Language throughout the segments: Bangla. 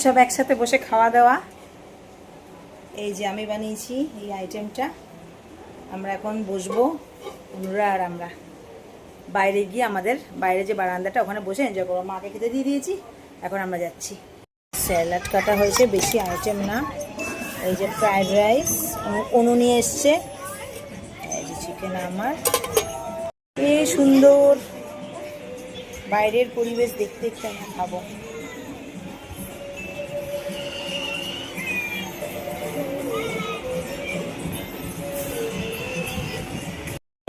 সব একসাথে বসে খাওয়া দাওয়া। এই যে আমি বানিয়েছি এই আইটেমটা। আমরা এখন বসবো অনুরা আর আমরা বাইরে গিয়ে আমাদের বাইরে যে বারান্দাটা ওখানে বসে এনজয় করবো। মাকে খেতে দিয়ে দিয়েছি, এখন আমরা যাচ্ছি। স্যালাড কাটা হয়েছে, বেশি আইটেম না। এই যে ফ্রাইড রাইস অনু নিয়ে এসছে। এই যে চিকেন আমার। এই সুন্দর বাইরের পরিবেশ দেখতে দেখতে আমরা খাবো।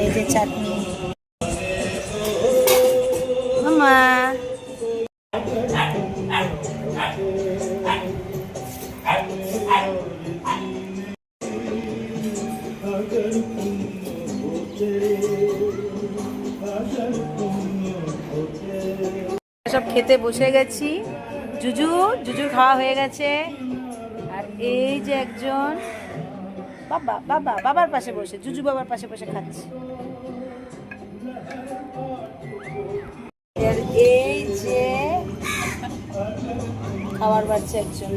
এই যে চাটনি মামা। সব খেতে বসে গেছি। জুজুর খাওয়া হয়ে গেছে। আর এই যে একজন বাবার পাশে বসে, জুজু বাবার পাশে বসে খাচ্ছে। আর এই যে খাবার বাচ্চা একজন।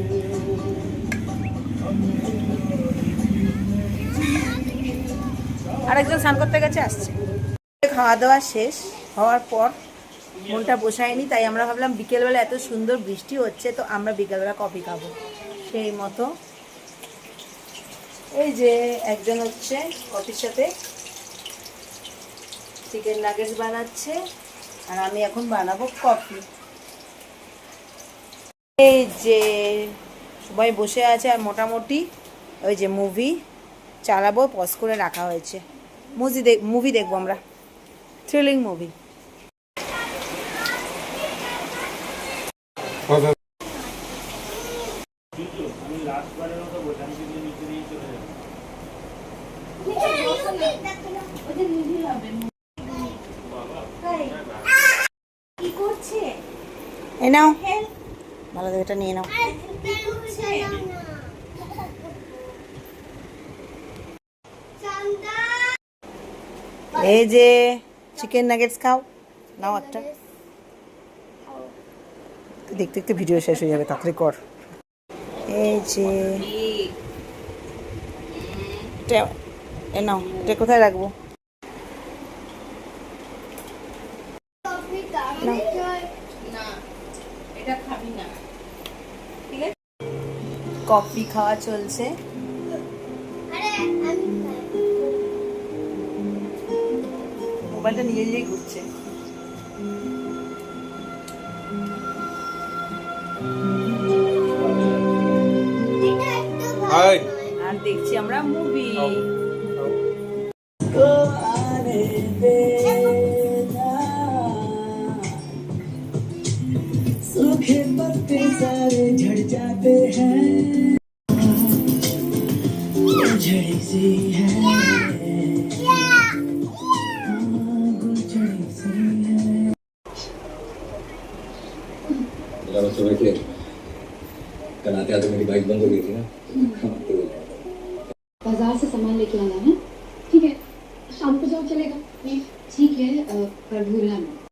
আরেকজন স্নান করতে গেছে, আসছে। খাওয়া দাওয়া শেষ হওয়ার পর মনটা বসায়নি, তাই আমরা ভাবলাম বিকেলবেলা এত সুন্দর বৃষ্টি হচ্ছে, তো আমরা বিকেলবেলা কফি খাবো। সেই মতো এই যে একজন হচ্ছে কফির সাথে চিকেন নাগেটস বানাচ্ছে, আর আমি এখন বানাবো কফি। এই যে সবাই বসে আছে, আর মোটামুটি ওই যে মুভি চালাবো, পজ করে রাখা হয়েছে। মুভি দেখবো আমরা, থ্রিলিং মুভি। এই নাও, ভালো করে এটা নিয়ে নাও। এই যে চিকেন নাগেটস খাও, নাও একটা। দেখতে দেখতে ভিডিও শেষ হয়ে যাবে, তাড়াতাড়ি কর। এই যে নাও, এটা কোথায় রাখবো? কফি খাওয়া চলছে। মোবাইলটা নিয়ে নিয়ে ঘুরছে। আর দেখছি আমরা মুভি। सूखे पत्ते सारे झड़ जाते हैं, झड़ी सी है सुबह के कल आते आते मेरी बाइक बंद हो गई थी ना, बाजार से सामान लेके आना है। ठीक है, शाम को जाओ, चलेगा? ठीक है, पर भूलना मत।